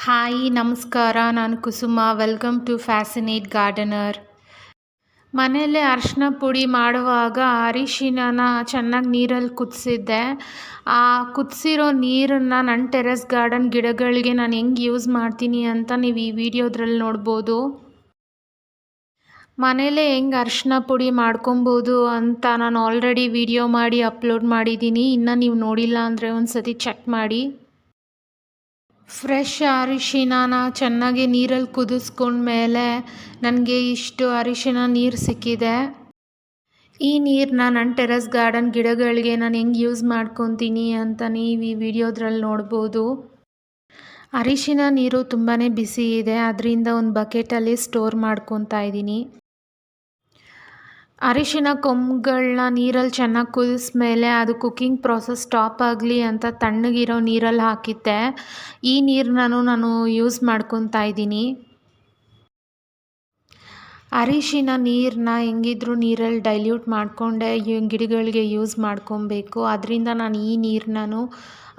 Hi ನಮಸ್ಕಾರ. ನಾನು Kusuma. Welcome to fascinate gardener. ಮನೆಯಲ್ಲೇ ಅರಿಶಿನ ಪುಡಿ ಮಾಡುವಾಗ ಅರಿಶಿನನ ಚೆನ್ನಾಗಿ ನೀರಲ್ಲಿ ಕುದಿಸಿದ್ದೆ. ಆ ಕುದಿಸಿರೋ ನೀರನ್ನು ನನ್ನ ಟೆರೆಸ್ ಗಾರ್ಡನ್ ಗಿಡಗಳಿಗೆ ನಾನು ಹೆಂಗೆ ಯೂಸ್ ಮಾಡ್ತೀನಿ ಅಂತ ನೀವು ಈ ವಿಡಿಯೋದ್ರಲ್ಲಿ ನೋಡ್ಬೋದು. ಮನೆಯಲ್ಲೇ ಹೆಂಗೆ ಅರಿಶಿನ ಪುಡಿ ಮಾಡ್ಕೊಬೋದು ಅಂತ ನಾನು ಆಲ್ರೆಡಿ ವಿಡಿಯೋ ಮಾಡಿ ಅಪ್ಲೋಡ್ ಮಾಡಿದ್ದೀನಿ. ಇನ್ನು ನೀವು ನೋಡಿಲ್ಲ ಅಂದರೆ ಒಂದು ಸತಿ ಚೆಕ್ ಮಾಡಿ. ಫ್ರೆಶ್ ಅರಿಶಿನ ಚೆನ್ನಾಗಿ ನೀರಲ್ಲಿ ಕುದಿಸ್ಕೊಂಡ್ಮೇಲೆ ನನಗೆ ಇಷ್ಟು ಅರಿಶಿನ ನೀರು ಸಿಕ್ಕಿದೆ. ಈ ನೀರನ್ನ ನನ್ನ ಟೆರೆಸ್ ಗಾರ್ಡನ್ ಗಿಡಗಳಿಗೆ ನಾನು ಹೆಂಗೆ ಯೂಸ್ ಮಾಡ್ಕೊತೀನಿ ಅಂತ ನೀವು ಈ ವಿಡಿಯೋದ್ರಲ್ಲಿ ನೋಡ್ಬೋದು. ಅರಿಶಿನ ನೀರು ತುಂಬಾ ಬಿಸಿ ಇದೆ, ಅದರಿಂದ ಒಂದು ಬಕೆಟಲ್ಲಿ ಸ್ಟೋರ್ ಮಾಡ್ಕೊತಾ ಇದ್ದೀನಿ. ಅರಿಶಿನ ಕೊಂಬುಗಳನ್ನ ನೀರಲ್ಲಿ ಚೆನ್ನಾಗಿ ಕುದಿಸ್ಮೇಲೆ ಅದು ಕುಕ್ಕಿಂಗ್ ಪ್ರಾಸೆಸ್ ಸ್ಟಾಪ್ ಆಗಲಿ ಅಂತ ತಣ್ಣಗಿರೋ ನೀರಲ್ಲಿ ಹಾಕಿದ್ದೆ. ಈ ನೀರನ್ನು ನಾನು ಯೂಸ್ ಮಾಡ್ಕೊತಾ ಇದ್ದೀನಿ. ಅರಿಶಿನ ನೀರನ್ನ ಹೆಂಗಿದ್ರೂ ನೀರಲ್ಲಿ ಡೈಲ್ಯೂಟ್ ಮಾಡಿಕೊಂಡೆ ಗಿಡಗಳಿಗೆ ಯೂಸ್ ಮಾಡ್ಕೊಬೇಕು. ಅದರಿಂದ ನಾನು ಈ ನೀರನ್ನು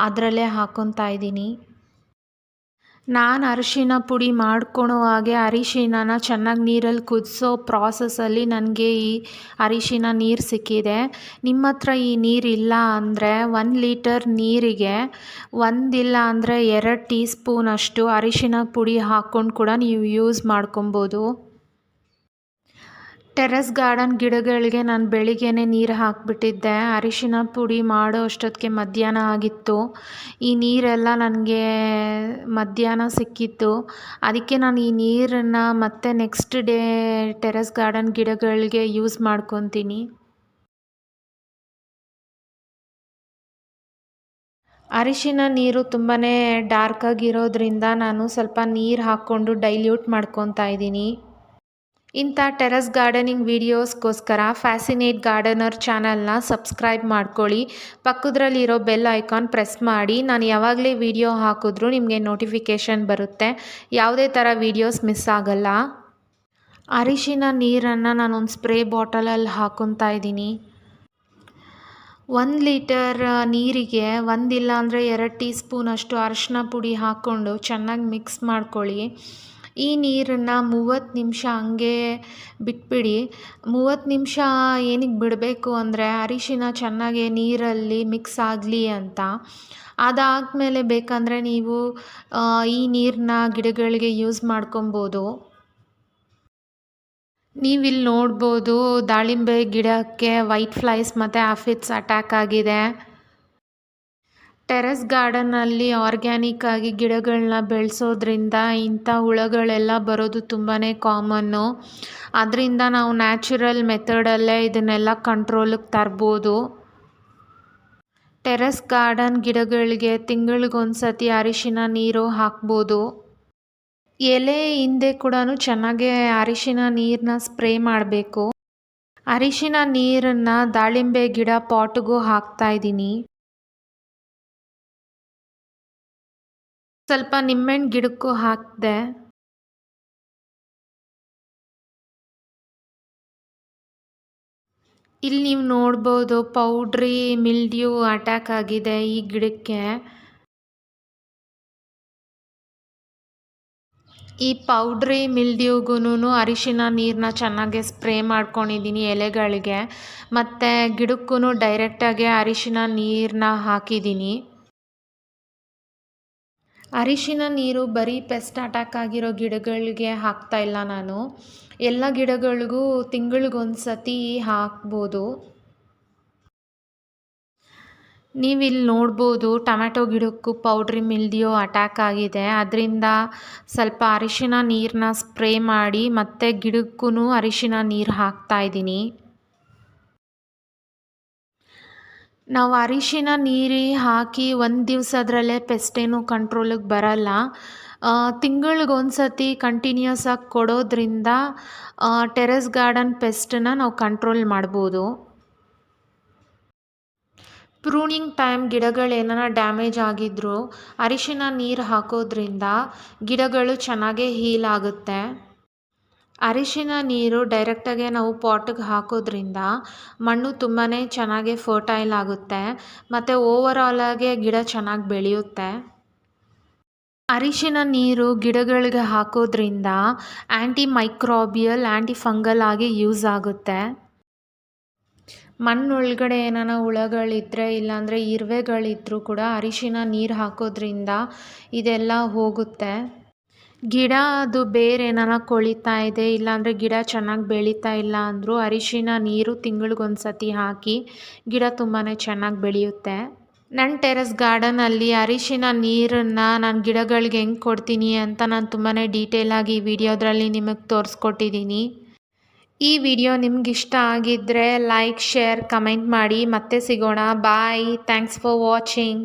ಅದರಲ್ಲೇ ಹಾಕ್ಕೊತಾ ಇದ್ದೀನಿ. ನಾನು ಅರಿಶಿನ ಪುಡಿ ಮಾಡ್ಕೊಳೋ ಹಾಗೆ ಅರಿಶಿನ ಚೆನ್ನಾಗಿ ನೀರಲ್ಲಿ ಕುದಿಸೋ ಪ್ರಾಸೆಸಲ್ಲಿ ನನಗೆ ಈ ಅರಿಶಿನ ನೀರು ಸಿಕ್ಕಿದೆ. ನಿಮ್ಮ ಹತ್ರ ಈ ನೀರಿಲ್ಲ ಅಂದರೆ 1 ಲೀಟರ್ ನೀರಿಗೆ 1 ಇಲ್ಲ ಅಂದರೆ 2 ಟೀ ಸ್ಪೂನಷ್ಟು ಅರಿಶಿನ ಪುಡಿ ಹಾಕ್ಕೊಂಡು ಕೂಡ ನೀವು ಯೂಸ್ ಮಾಡ್ಕೊಬೋದು. ಟೆರೆಸ್ ಗಾರ್ಡನ್ ಗಿಡಗಳಿಗೆ ನಾನು ಬೆಳಿಗ್ಗೆನೇ ನೀರು ಹಾಕಿಬಿಟ್ಟಿದ್ದೆ. ಅರಿಶಿನ ಪುಡಿ ಮಾಡೋ ಅಷ್ಟೊತ್ತಿಗೆ ಮಧ್ಯಾಹ್ನ ಆಗಿತ್ತು. ಈ ನೀರೆಲ್ಲ ನನಗೆ ಮಧ್ಯಾಹ್ನ ಸಿಕ್ಕಿತ್ತು. ಅದಕ್ಕೆ ನಾನು ಈ ನೀರನ್ನು ಮತ್ತೆ ನೆಕ್ಸ್ಟ್ ಡೇ ಟೆರೆಸ್ ಗಾರ್ಡನ್ ಗಿಡಗಳಿಗೆ ಯೂಸ್ ಮಾಡ್ಕೊತೀನಿ. ಅರಿಶಿನ ನೀರು ತುಂಬಾ ಡಾರ್ಕ್ ಆಗಿರೋದ್ರಿಂದ ನಾನು ಸ್ವಲ್ಪ ನೀರು ಹಾಕ್ಕೊಂಡು ಡೈಲ್ಯೂಟ್ ಮಾಡ್ಕೊತಾ ಇದ್ದೀನಿ. ಇಂಥ ಟೆರೆಸ್ ಗಾರ್ಡನಿಂಗ್ ವೀಡಿಯೋಸ್ಗೋಸ್ಕರ ಫ್ಯಾಸಿನೇಟ್ ಗಾರ್ಡನರ್ ಚಾನಲ್ನ ಸಬ್ಸ್ಕ್ರೈಬ್ ಮಾಡ್ಕೊಳ್ಳಿ. ಪಕ್ಕದಲ್ಲಿರೋ ಬೆಲ್ ಐಕಾನ್ ಪ್ರೆಸ್ ಮಾಡಿ. ನಾನು ಯಾವಾಗಲೇ ವಿಡಿಯೋ ಹಾಕಿದ್ರೂ ನಿಮಗೆ ನೋಟಿಫಿಕೇಷನ್ ಬರುತ್ತೆ. ಯಾವುದೇ ಥರ ವೀಡಿಯೋಸ್ ಮಿಸ್ ಆಗಲ್ಲ. ಅರಿಶಿನ ನೀರನ್ನು ನಾನೊಂದು ಸ್ಪ್ರೇ ಬಾಟಲಲ್ಲಿ ಹಾಕ್ಕೊತಾ ಇದ್ದೀನಿ. 1 ಲೀಟರ್ ನೀರಿಗೆ 1 ಇಲ್ಲ ಅಂದರೆ 2 ಟೀ ಸ್ಪೂನಷ್ಟು ಅರಿಶಿನ ಪುಡಿ ಹಾಕ್ಕೊಂಡು ಚೆನ್ನಾಗಿ ಮಿಕ್ಸ್ ಮಾಡ್ಕೊಳ್ಳಿ. ಈ ನೀರನ್ನು 30 ನಿಮಿಷ ಹಂಗೆ ಬಿಟ್ಬಿಡಿ. 30 ನಿಮಿಷ ಏನಕ್ಕೆ ಬಿಡಬೇಕು ಅಂದರೆ ಅರಿಶಿನ ಚೆನ್ನಾಗಿ ನೀರಲ್ಲಿ ಮಿಕ್ಸ್ ಆಗಲಿ ಅಂತ. ಅದಾದಮೇಲೆ ಬೇಕಂದರೆ ನೀವು ಈ ನೀರನ್ನ ಗಿಡಗಳಿಗೆ ಯೂಸ್ ಮಾಡ್ಕೊಬೋದು. ನೀವಿಲ್ಲಿ ನೋಡ್ಬೋದು ದಾಳಿಂಬೆ ಗಿಡಕ್ಕೆ ವೈಟ್ ಫ್ಲೈಸ್ ಮತ್ತು ಆಫಿಡ್ಸ್ ಅಟ್ಯಾಕ್ ಆಗಿದೆ. ಟೆರೆಸ್ ಗಾರ್ಡನ್ನಲ್ಲಿ ಆರ್ಗ್ಯಾನಿಕ್ ಆಗಿ ಗಿಡಗಳನ್ನ ಬೆಳೆಸೋದ್ರಿಂದ ಇಂಥ ಹುಳಗಳೆಲ್ಲ ಬರೋದು ತುಂಬಾ ಕಾಮನ್ನು. ಅದರಿಂದ ನಾವು ನ್ಯಾಚುರಲ್ ಮೆಥಡಲ್ಲೇ ಇದನ್ನೆಲ್ಲ ಕಂಟ್ರೋಲಿಗೆ ತರ್ಬೋದು. ಟೆರೆಸ್ ಗಾರ್ಡನ್ ಗಿಡಗಳಿಗೆ ತಿಂಗಳಿಗೊಂದು ಸತಿ ಅರಿಶಿನ ನೀರು ಹಾಕ್ಬೋದು. ಎಲೆ ಹಿಂದೆ ಕೂಡ ಚೆನ್ನಾಗಿ ಅರಿಶಿನ ನೀರನ್ನ ಸ್ಪ್ರೇ ಮಾಡಬೇಕು. ಅರಿಶಿನ ನೀರನ್ನು ದಾಳಿಂಬೆ ಗಿಡ ಪಾಟ್ಗೂ ಹಾಕ್ತಾಯಿದ್ದೀನಿ. ಸ್ವಲ್ಪ ನಿಂಬೆಹಣ್ಣು ಗಿಡಕ್ಕೂ ಹಾಕಿದೆ. ಇಲ್ಲಿ ನೀವು ನೋಡ್ಬೋದು ಪೌಡ್ರಿ ಮಿಲ್ಡ್ಯೂ ಅಟ್ಯಾಕ್ ಆಗಿದೆ ಈ ಗಿಡಕ್ಕೆ. ಈ ಪೌಡ್ರಿ ಮಿಲ್ಡ್ಯೂಗೂ ಅರಿಶಿನ ನೀರನ್ನ ಚೆನ್ನಾಗಿ ಸ್ಪ್ರೇ ಮಾಡ್ಕೊಂಡಿದ್ದೀನಿ ಎಲೆಗಳಿಗೆ. ಮತ್ತು ಗಿಡಕ್ಕೂ ಡೈರೆಕ್ಟಾಗಿ ಅರಿಶಿನ ನೀರನ್ನ ಹಾಕಿದ್ದೀನಿ. ಅರಿಶಿನ ನೀರು ಬರೀ ಪೆಸ್ಟ್ ಅಟ್ಯಾಕ್ ಆಗಿರೋ ಗಿಡಗಳಿಗೆ ಹಾಕ್ತಾಯಿಲ್ಲ ನಾನು. ಎಲ್ಲ ಗಿಡಗಳಿಗೂ ತಿಂಗಳಿಗೊಂದು ಸತಿ ಹಾಕ್ಬೋದು. ನೀವಿಲ್ಲಿ ನೋಡ್ಬೋದು ಟೊಮ್ಯಾಟೊ ಗಿಡಕ್ಕೂ ಪೌಡ್ರಿ ಮಿಲ್ಡ್ಯೂ ಅಟ್ಯಾಕ್ ಆಗಿದೆ. ಅದರಿಂದ ಸ್ವಲ್ಪ ಅರಿಶಿನ ನೀರನ್ನ ಸ್ಪ್ರೇ ಮಾಡಿ ಮತ್ತು ಗಿಡಕ್ಕೂ ಅರಿಶಿನ ನೀರು ಹಾಕ್ತಾಯಿದ್ದೀನಿ. ನಾವು ಅರಿಶಿನ ನೀರು ಹಾಕಿ 1 ದಿವಸದ್ರಲ್ಲೇ ಪೆಸ್ಟೇನು ಕಂಟ್ರೋಲಿಗೆ ಬರಲ್ಲ. ತಿಂಗಳಿಗೊಂದು ಸತಿ ಕಂಟಿನ್ಯೂಸ್ ಆಗಿ ಕೊಡೋದ್ರಿಂದ ಟೆರೆಸ್ ಗಾರ್ಡನ್ ಪೆಸ್ಟನ್ನ ನಾವು ಕಂಟ್ರೋಲ್ ಮಾಡ್ಬೋದು. ಪ್ರೂನಿಂಗ್ ಟೈಮ್ ಗಿಡಗಳು ಏನಾರ ಡ್ಯಾಮೇಜ್ ಆಗಿದ್ದರೂ ಅರಿಶಿನ ನೀರು ಹಾಕೋದ್ರಿಂದ ಗಿಡಗಳು ಚೆನ್ನಾಗೇ ಹೀಲ್ ಆಗುತ್ತೆ. ಅರಿಶಿನ ನೀರು ಡೈರೆಕ್ಟಾಗೆ ನಾವು ಪಾಟಿಗೆ ಹಾಕೋದ್ರಿಂದ ಮಣ್ಣು ತುಂಬಾ ಚೆನ್ನಾಗಿ ಫರ್ಟೈಲ್ ಆಗುತ್ತೆ ಮತ್ತು ಓವರಾಲಾಗೆ ಗಿಡ ಚೆನ್ನಾಗಿ ಬೆಳೆಯುತ್ತೆ. ಅರಿಶಿನ ನೀರು ಗಿಡಗಳಿಗೆ ಹಾಕೋದ್ರಿಂದ ಆ್ಯಂಟಿ ಮೈಕ್ರೋಬಿಯಲ್ ಆ್ಯಂಟಿ ಫಂಗಲ್ ಆಗಿ ಯೂಸ್ ಆಗುತ್ತೆ. ಮಣ್ಣೊಳಗಡೆ ಏನಾನ ಹುಳಗಳಿದ್ರೆ ಇಲ್ಲಾಂದರೆ ಇರುವೆಗಳಿದ್ರೂ ಕೂಡ ಅರಿಶಿನ ನೀರು ಹಾಕೋದ್ರಿಂದ ಇದೆಲ್ಲ ಹೋಗುತ್ತೆ. ಗಿಡ ಅದು ಬೇರೆ ಏನಾನ ಕೊಳಿತಾ ಇದೆ ಇಲ್ಲಾಂದರೆ ಗಿಡ ಚೆನ್ನಾಗಿ ಬೆಳೀತಾ ಇಲ್ಲ ಅಂದರೂ ಅರಿಶಿನ ನೀರು ತಿಂಗಳಿಗೊಂದ್ಸತಿ ಹಾಕಿ ಗಿಡ ತುಂಬಾ ಚೆನ್ನಾಗಿ ಬೆಳೆಯುತ್ತೆ. ನನ್ನ ಟೆರೆಸ್ ಗಾರ್ಡನಲ್ಲಿ ಅರಿಶಿನ ನೀರನ್ನು ನಾನು ಗಿಡಗಳಿಗೆ ಹೆಂಗೆ ಕೊಡ್ತೀನಿ ಅಂತ ನಾನು ತುಂಬಾ ಡೀಟೇಲಾಗಿ ಈ ವಿಡಿಯೋದ್ರಲ್ಲಿ ನಿಮಗೆ ತೋರಿಸ್ಕೊಟ್ಟಿದ್ದೀನಿ. ಈ ವಿಡಿಯೋ ನಿಮ್ಗೆ ಇಷ್ಟ ಆಗಿದ್ದರೆ ಲೈಕ್, ಶೇರ್, ಕಮೆಂಟ್ ಮಾಡಿ. ಮತ್ತೆ ಸಿಗೋಣ. ಬಾಯ್. Thanks for watching.